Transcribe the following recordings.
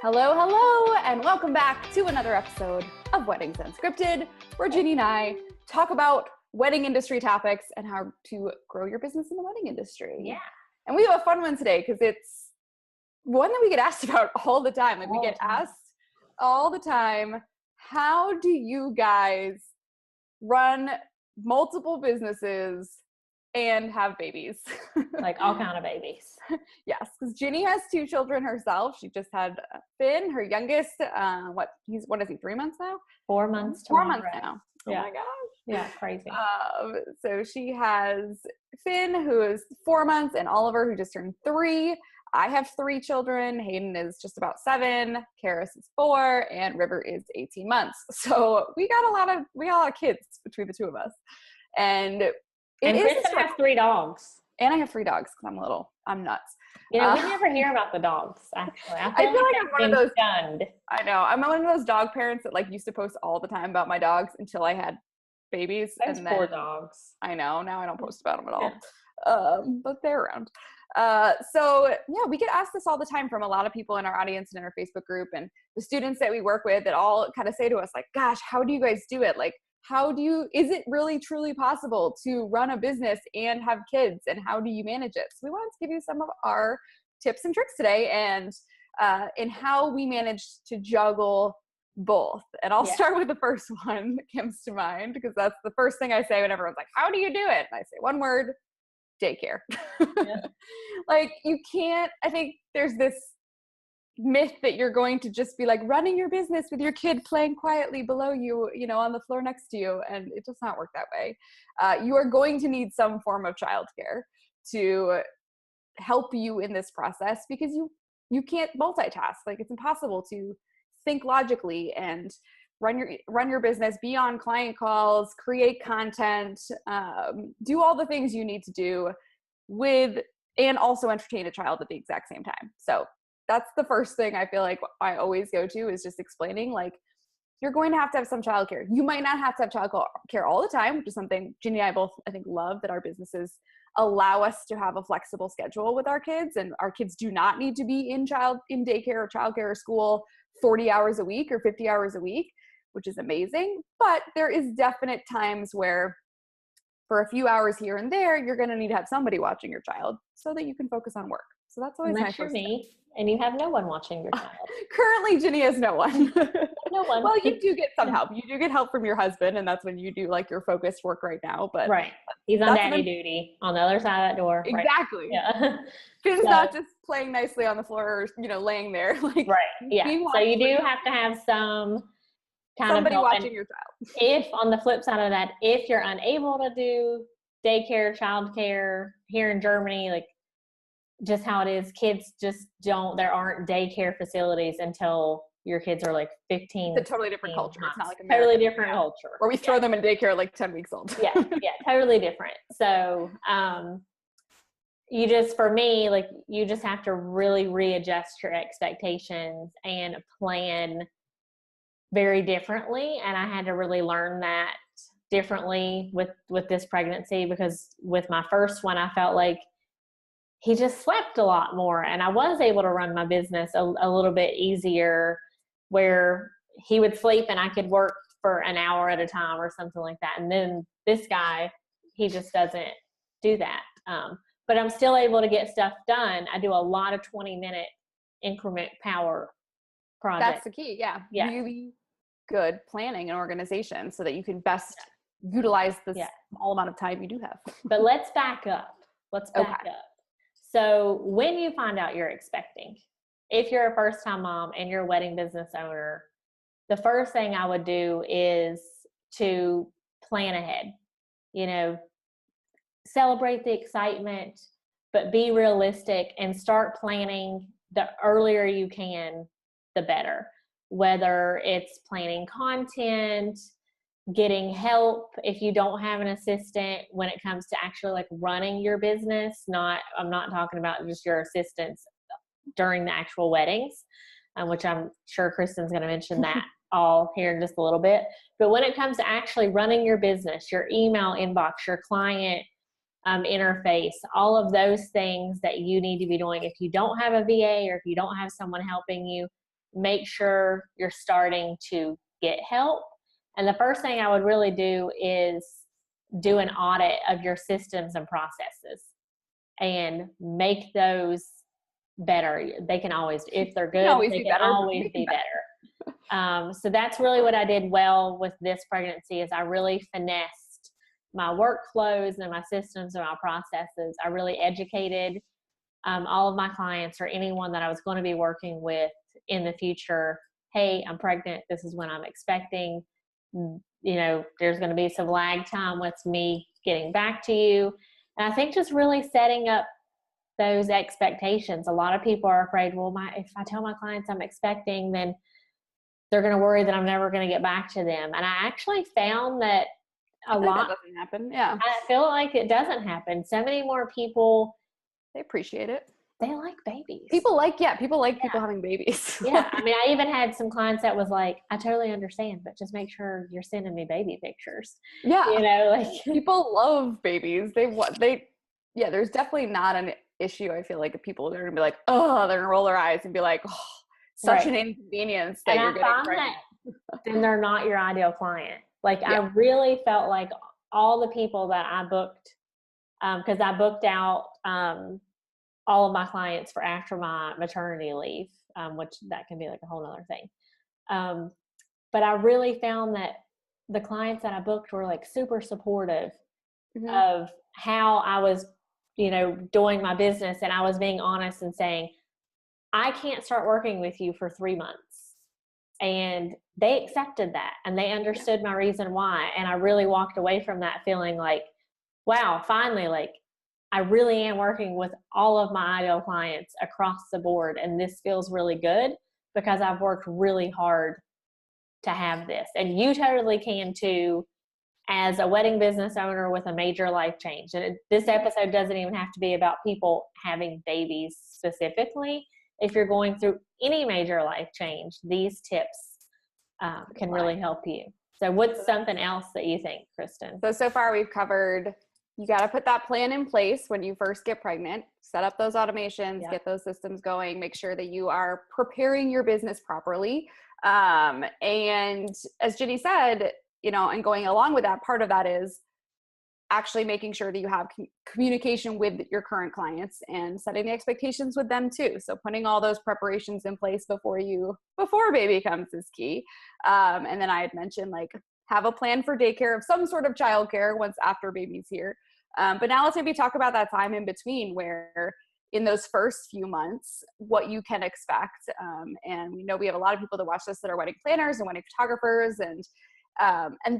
Hello, hello, and welcome back to another episode of Weddings Unscripted, where Ginny and I talk about wedding industry topics and how to grow your business in the wedding industry. Yeah. And we have a fun one today because it's one that we get asked about all the time. Like we get asked all the time, how do you guys run multiple businesses and have babies? Like all kind of babies. Yes, because Ginny has 2 children herself. She just had Finn, her youngest. What is he? 3 months now? 4 months. 4 months now. Yeah. Oh my gosh. Yeah, crazy. So she has Finn, who is 4 months, and Oliver, who just turned 3. I have 3 children. Hayden is just about 7. Karis is 4, and River is 18 months. So we got a lot of kids between the 2 of us, and Kristin has 3 dogs. And I have 3 dogs because I'm nuts. You know, we never hear about the dogs, actually. I feel like I'm one of those stunned. I know. I'm one of those dog parents that used to post all the time about my dogs until I had babies. Those poor dogs. I know. Now I don't post about them at all. But they're around. So yeah, we get asked this all the time from a lot of people in our audience and in our Facebook group, and the students that we work with that all kind of say to us like, gosh, how do you guys do it? Like, is it really truly possible to run a business and have kids, and how do you manage it? So we wanted to give you some of our tips and tricks today, and in how we managed to juggle both. And I'll start with the first one that comes to mind, because that's the first thing I say when everyone's like, how do you do it? And I say one word: daycare. Yeah. Like, you can't, I think there's this myth that you're going to just be like running your business with your kid playing quietly below you, on the floor next to you. And it does not work that way. You are going to need some form of childcare to help you in this process, because you can't multitask. Like, it's impossible to think logically and run your business, be on client calls, create content, do all the things you need to do and also entertain a child at the exact same time. So that's the first thing I feel like I always go to, is just explaining, like, you're going to have some childcare. You might not have to have childcare all the time, which is something Ginny and I both, I think, love, that our businesses allow us to have a flexible schedule with our kids, and our kids do not need to be in daycare or childcare or school 40 hours a week or 50 hours a week, which is amazing. But there is definite times where, for a few hours here and there, you're going to need to have somebody watching your child so that you can focus on work. So that's always my first me, and you have no one watching your child. Currently, Ginny has no one. No one. Well, you do get some help. You do get help from your husband, and that's when you do like your focused work right now. But right, he's on daddy duty on the other side of that door. Exactly. Right. Yeah. Finn's not just playing nicely on the floor, or laying there. Like, right. Yeah. So you do have to have some kind somebody of watching your child. If, on the flip side of that, if you're unable to do daycare, childcare here in Germany, like, just how it is, kids just there aren't daycare facilities until your kids are like 15. It's a totally different culture. Months. It's not like America. Totally different culture. Where we throw them in daycare at like 10 weeks old. Yeah, totally different. So for me, like, you just have to really readjust your expectations and plan very differently. And I had to really learn that differently with this pregnancy, because with my first one, I felt like he just slept a lot more, and I was able to run my business a little bit easier, where he would sleep and I could work for an hour at a time or something like that. And then this guy, he just doesn't do that. But I'm still able to get stuff done. I do a lot of 20-minute increment power projects. That's the key. Yeah. Really good planning and organization so that you can best utilize the small amount of time you do have. But let's back up. So when you find out you're expecting, if you're a first-time mom and you're a wedding business owner, the first thing I would do is to plan ahead. Celebrate the excitement, but be realistic and start planning. The earlier you can, the better. Whether it's planning content, getting help if you don't have an assistant when it comes to actually like running your business. I'm not talking about just your assistants during the actual weddings, which I'm sure Kristin's going to mention that all here in just a little bit. But when it comes to actually running your business, your email inbox, your client interface, all of those things that you need to be doing, if you don't have a VA or if you don't have someone helping you, make sure you're starting to get help. And the first thing I would really do is do an audit of your systems and processes and make those better. They can always, if they're good, they can always be better. So that's really what I did well with this pregnancy, is I really finessed my workflows and my systems and my processes. I really educated all of my clients or anyone that I was going to be working with in the future. Hey, I'm pregnant. This is when I'm expecting. You know, there's going to be some lag time with me getting back to you. And I think just really setting up those expectations. A lot of people are afraid, well, if I tell my clients I'm expecting, then they're going to worry that I'm never going to get back to them. And I actually found that a lot doesn't happen. Yeah. I feel like it doesn't happen. So many more people, they appreciate it. They like babies. People like people having babies. Yeah. I mean, I even had some clients that was like, I totally understand, but just make sure you're sending me baby pictures. Yeah. You know, like people love babies. There's definitely not an issue. I feel like if people are going to be like, oh, they're going to roll their eyes and be like, oh, such an inconvenience that you're getting pregnant. Then they're not your ideal client. Like I really felt like all the people that I booked, because I booked out all of my clients for after my maternity leave, which that can be like a whole nother thing. But I really found that the clients that I booked were like super supportive of how I was, you know, doing my business. And I was being honest and saying, I can't start working with you for 3 months. And they accepted that and they understood my reason why. And I really walked away from that feeling like, wow, finally, like I really am working with all of my ideal clients across the board. And this feels really good because I've worked really hard to have this. And you totally can too, as a wedding business owner with a major life change. And this episode doesn't even have to be about people having babies specifically. If you're going through any major life change, these tips can really help you. So what's something else that you think, Kristin? So far we've covered, you got to put that plan in place when you first get pregnant, set up those automations, get those systems going, make sure that you are preparing your business properly. And as Ginny said, you know, and going along with that, part of that is actually making sure that you have communication with your current clients and setting the expectations with them too. So putting all those preparations in place before baby comes is key. And then I had mentioned like have a plan for daycare of some sort of childcare once after baby's here. But now let's maybe talk about that time in between where in those first few months, what you can expect. And we know we have a lot of people that watch this that are wedding planners and wedding photographers, and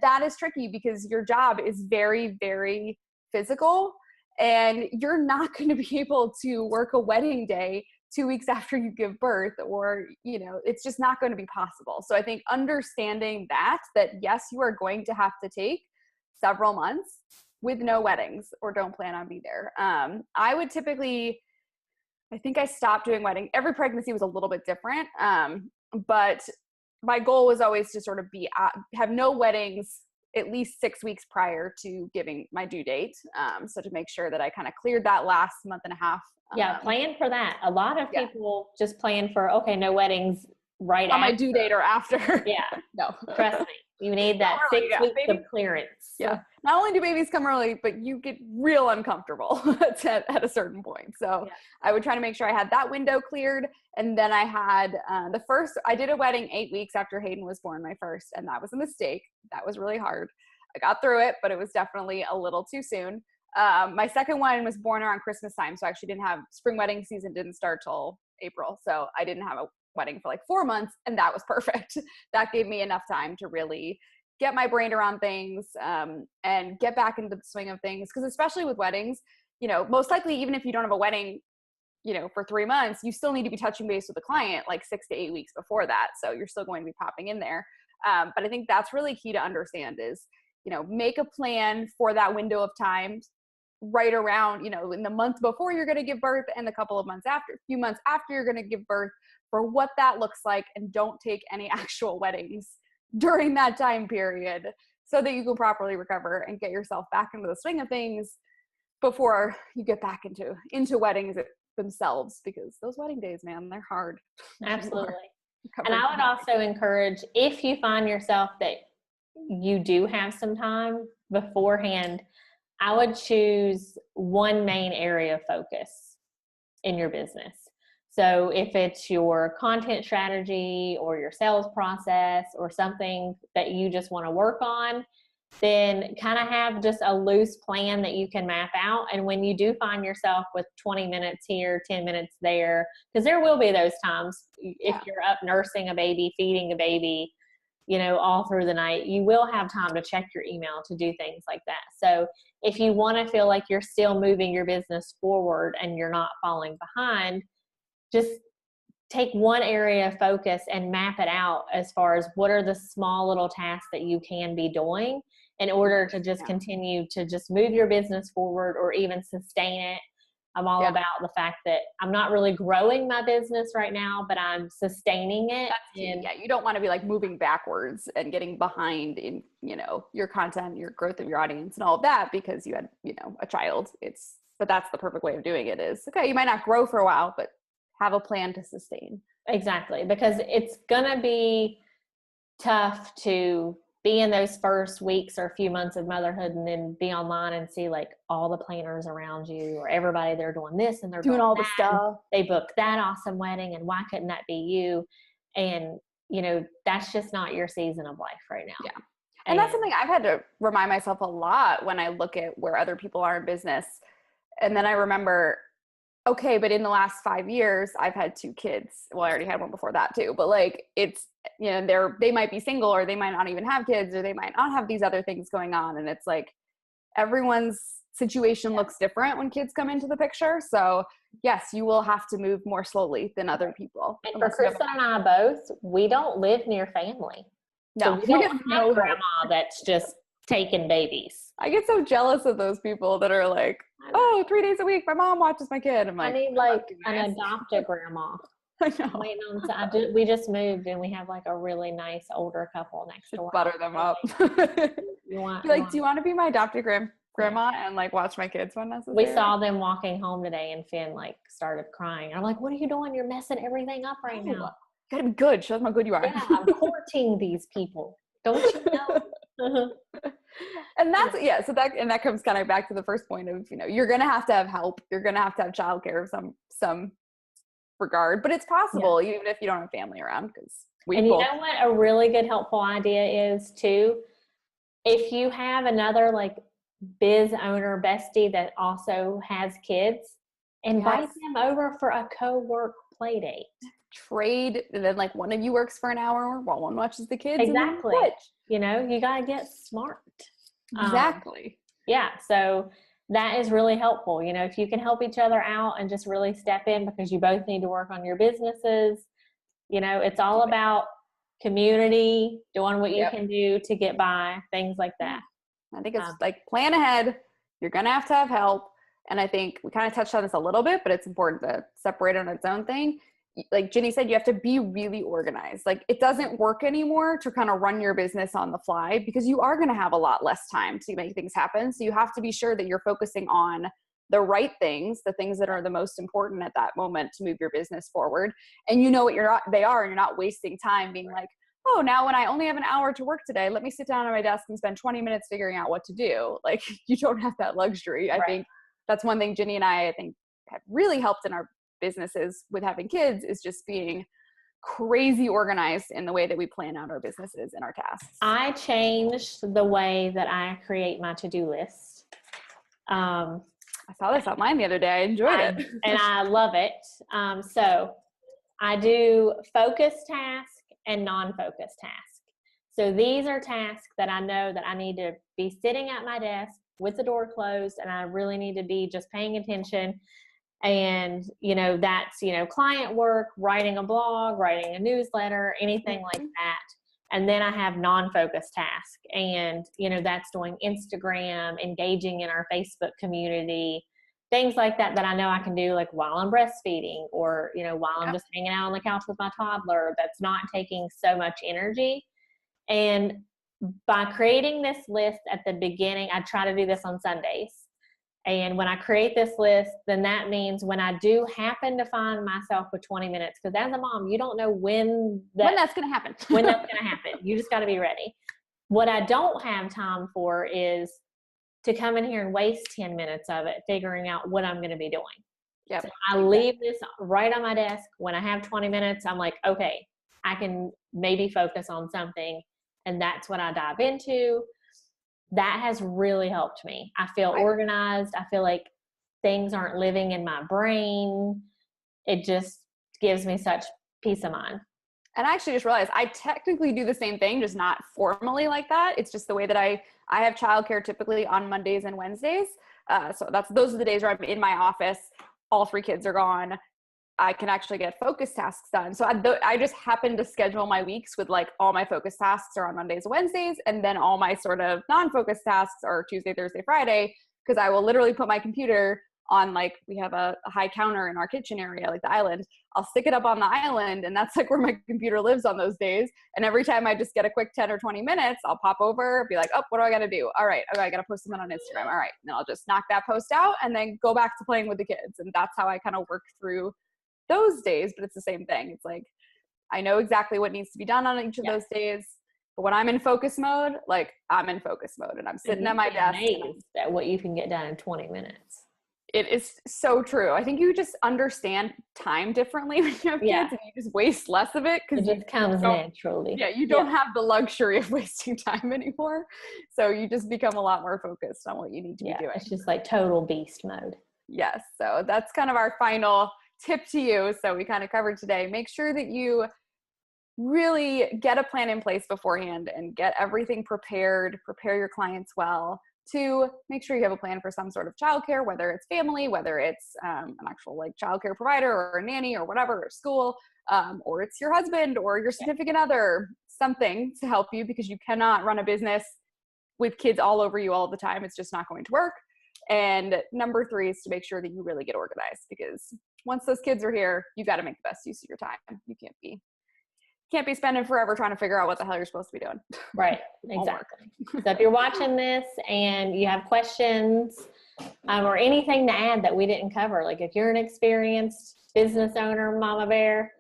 that is tricky because your job is very, very physical and you're not going to be able to work a wedding day 2 weeks after you give birth, or, you know, it's just not going to be possible. So I think understanding that yes, you are going to have to take several months with no weddings or don't plan on be there. I would typically, I think I stopped doing wedding. Every pregnancy was a little bit different. But my goal was always to sort of have no weddings at least 6 weeks prior to giving my due date. So to make sure that I kind of cleared that last month and a half. Yeah, plan for that. A lot of people just plan for, okay, no weddings right on my due date or after. Yeah. No. Trust me. You need that 6 weeks of clearance. Yeah. Not only do babies come early, but you get real uncomfortable at a certain point. So I would try to make sure I had that window cleared. And then I had I did a wedding 8 weeks after Hayden was born, my first, and that was a mistake. That was really hard. I got through it, but it was definitely a little too soon. My second one was born around Christmas time. So I actually spring wedding season didn't start till April. So I didn't have a wedding for like 4 months, and that was perfect. That gave me enough time to really get my brain around things and get back into the swing of things. Because especially with weddings, you know, most likely even if you don't have a wedding, you know, for 3 months, you still need to be touching base with the client like 6 to 8 weeks before that. So you're still going to be popping in there. But I think that's really key to understand is, you know, make a plan for that window of time right around, you know, in the month before you're going to give birth and a few months after you're going to give birth, for what that looks like, and don't take any actual weddings during that time period so that you can properly recover and get yourself back into the swing of things before you get back into weddings themselves, because those wedding days, man, they're hard. Absolutely. And I would also encourage, if you find yourself that you do have some time beforehand, I would choose one main area of focus in your business. So if it's your content strategy or your sales process or something that you just want to work on, then kind of have just a loose plan that you can map out. And when you do find yourself with 20 minutes here, 10 minutes there, because there will be those times if you're up nursing a baby, feeding a baby, you know, all through the night, you will have time to check your email, to do things like that. So if you want to feel like you're still moving your business forward and you're not falling behind, just take one area of focus and map it out as far as what are the small little tasks that you can be doing in order to just continue to just move your business forward or even sustain it. I'm all about the fact that I'm not really growing my business right now, but I'm sustaining it. And you don't want to be like moving backwards and getting behind in, you know, your content, your growth of your audience and all of that because you had, you know, a child. But that's the perfect way of doing it is, okay, you might not grow for a while, but have a plan to sustain. Exactly. Because it's going to be tough to be in those first weeks or few months of motherhood and then be online and see like all the planners around you or everybody, they're doing this and they're doing all the stuff. They booked that awesome wedding and why couldn't that be you? And, you know, that's just not your season of life right now. Yeah. And that's something I've had to remind myself a lot when I look at where other people are in business. And then I remember, okay, but in the last 5 years, I've had 2 kids. Well, I already had one before that too, but like it's, you know, they might be single or they might not even have kids or they might not have these other things going on. And it's like everyone's situation looks different when kids come into the picture. So yes, you will have to move more slowly than other people. And for Kristin and I both, we don't live near family. No, so we don't have grandma that's just taking babies. I get so jealous of those people that are like, oh, 3 days a week, my mom watches my kid. I'm like, I need like an adopted grandma. I know. We just moved and we have like a really nice older couple next door. Butter them up. Do you want to be my adopted grandma and like watch my kids when necessary? We saw them walking home today and Finn like started crying. I'm like, what are you doing? You're messing everything up right now. You gotta be good. Show them how good you are. Yeah, I'm courting these people. Don't you know? And that's, so that comes kind of back to the first point of, you know, you're going to have help. You're going to have childcare of some regard, but it's possible even if you don't have family around. And you know what a really good helpful idea is too? If you have another like biz owner bestie that also has kids, invite them over for a co-work play date. Trade, and then like one of you works for an hour while one watches the kids. Exactly. You know, you got to get smart. Exactly. So that is really helpful. You know, if you can help each other out and just really step in because you both need to work on your businesses, you know, it's all about community, doing what you can do to get by, things like that. I think it's like plan ahead. You're going to have help. And I think we kind of touched on this a little bit, but it's important to separate on its own thing. Like Ginny said, you have to be really organized. Like it doesn't work anymore to kind of run your business on the fly because you are going to have a lot less time to make things happen. So you have to be sure that you're focusing on the right things, the things that are the most important at that moment to move your business forward. And you know what they are, and you're not wasting time being like, oh, now when I only have an hour to work today, let me sit down at my desk and spend 20 minutes figuring out what to do. Like you don't have that luxury. I think that's one thing Ginny and I think have really helped in our businesses with having kids is just being crazy organized in the way that we plan out our businesses and our tasks. I changed the way that I create my to-do list. I saw this online the other day. I enjoyed it. And I love it. So I do focus task and non-focus task. So these are tasks that I know that I need to be sitting at my desk with the door closed and I really need to be just paying attention. And, you know, that's, you know, client work, writing a blog, writing a newsletter, anything like that. And then I have non-focus task. And, you know, that's doing Instagram, engaging in our Facebook community, things like that I know I can do like while I'm breastfeeding or, you know, while I'm just hanging out on the couch with my toddler that's not taking so much energy. And by creating this list at the beginning, I try to do this on Sundays. And when I create this list, then that means when I do happen to find myself with 20 minutes, because as a mom, you don't know when that's going to happen. when that's going to happen. You just got to be ready. What I don't have time for is to come in here and waste 10 minutes of it figuring out what I'm going to be doing. Yep. So I leave this right on my desk. When I have 20 minutes, I'm like, okay, I can maybe focus on something. And that's what I dive into. That has really helped me. I feel organized. I feel like things aren't living in my brain. It just gives me such peace of mind. And I actually just realized I technically do the same thing, just not formally like that. It's just the way that I have childcare typically on Mondays and Wednesdays. So those are the days where I'm in my office. All 3 kids are gone. I can actually get focus tasks done. So I just happen to schedule my weeks with like all my focus tasks are on Mondays and Wednesdays. And then all my sort of non-focus tasks are Tuesday, Thursday, Friday, because I will literally put my computer on, like, we have a high counter in our kitchen area, like the island. I'll stick it up on the island, and that's like where my computer lives on those days. And every time I just get a quick 10 or 20 minutes, I'll pop over, be like, oh, what do I got to do? All right, okay, I got to post something on Instagram. All right. And then I'll just knock that post out and then go back to playing with the kids. And that's how I kind of work through those days. But it's the same thing. It's like, I know exactly what needs to be done on each of those days. But when I'm in focus mode, like, I'm in focus mode and I'm sitting at my desk. Amazed at what you can get done in 20 minutes. It is so true. I think you just understand time differently when you have kids, and you just waste less of it. Because it comes naturally. Yeah, you don't have the luxury of wasting time anymore. So you just become a lot more focused on what you need to be doing. It's just like total beast mode. Yes. So that's kind of our final tip to you. So we kind of covered today. Make sure that you really get a plan in place beforehand and get everything prepared, prepare your clients well, to make sure you have a plan for some sort of childcare, whether it's family, whether it's an actual like childcare provider or a nanny or whatever, or school, or it's your husband or your significant other, something to help you, because you cannot run a business with kids all over you all the time. It's just not going to work. And number 3 is to make sure that you really get organized, because once those kids are here, you got to make the best use of your time. You can't be spending forever trying to figure out what the hell you're supposed to be doing. Right. Exactly. So if you're watching this and you have questions or anything to add that we didn't cover, like if you're an experienced business owner, mama bear,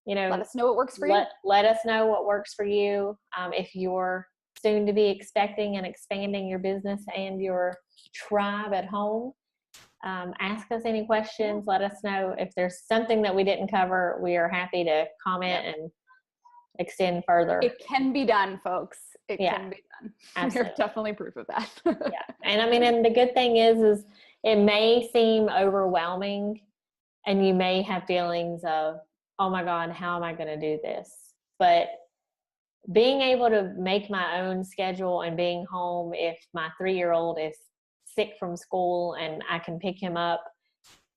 let us know what works for you. Let us know what works for you. If you're soon to be expecting and expanding your business and your tribe at home, ask us any questions. Let us know if there's something that we didn't cover. We are happy to comment and extend further. It can be done, folks. It can be done. Absolutely. You're definitely proof of that. And I mean, and the good thing is it may seem overwhelming and you may have feelings of, oh my God, how am I going to do this? But being able to make my own schedule and being home if my 3-year-old is sick from school and I can pick him up,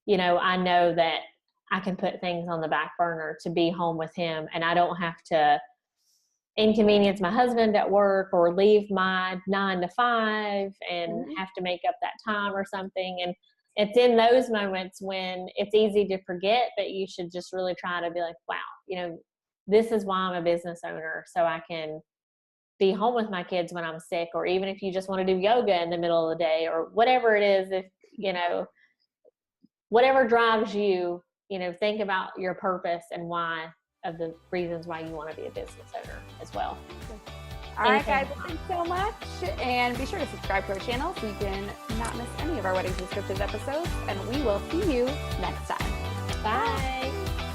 I know that I can put things on the back burner to be home with him, and I don't have to inconvenience my husband at work or leave my 9 to 5 and have to make up that time or something. And it's in those moments when it's easy to forget, but you should just really try to be like, wow, this is why I'm a business owner, so I can be home with my kids when I'm sick, or even if you just want to do yoga in the middle of the day or whatever it is, if, whatever drives you, think about your purpose and why, of the reasons why you want to be a business owner as well. All right, guys, thanks so much. And be sure to subscribe to our channel so you can not miss any of our Wedding Unscripted episodes. And we will see you next time. Bye.